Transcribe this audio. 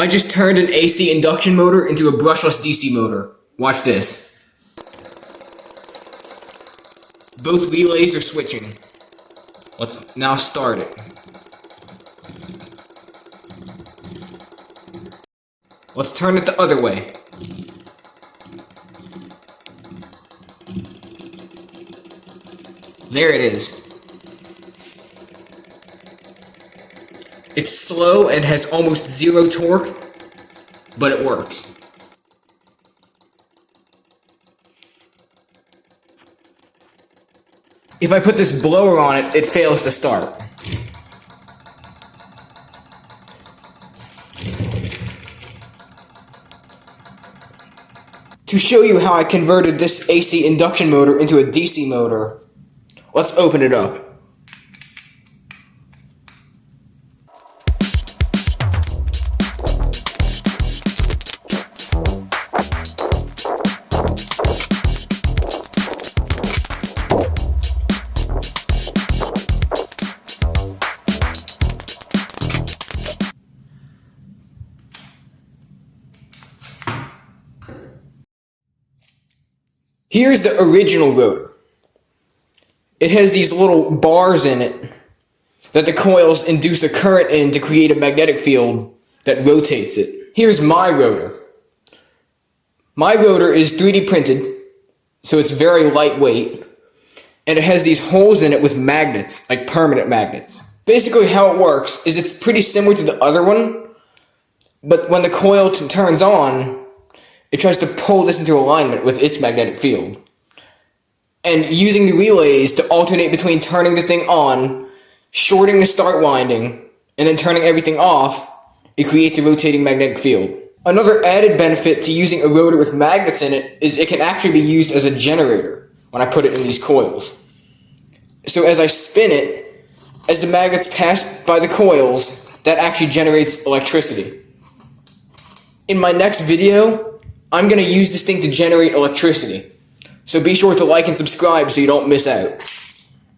I just turned an AC induction motor into a brushless DC motor. Watch this. Both relays are switching. Let's now start it. Let's turn it the other way. There it is. It's slow and has almost zero torque, but it works. If I put this blower on it, it fails to start. To show you how I converted this AC induction motor into a DC motor, let's open it up. Here's the original rotor. It has these little bars in it that the coils induce a current in to create a magnetic field that rotates it. Here's my rotor. My rotor is 3D printed, so it's very lightweight, and it has these holes in it with magnets, like permanent magnets. Basically how it works is it's pretty similar to the other one, but when the coil turns on, it tries to pull this into alignment with its magnetic field. And using the relays to alternate between turning the thing on, shorting the start winding, and then turning everything off, it creates a rotating magnetic field. Another added benefit to using a rotor with magnets in it is it can actually be used as a generator when I put it in these coils. So as I spin it, as the magnets pass by the coils, that actually generates electricity. In my next video, I'm going to use this thing to generate electricity, so be sure to like and subscribe so you don't miss out.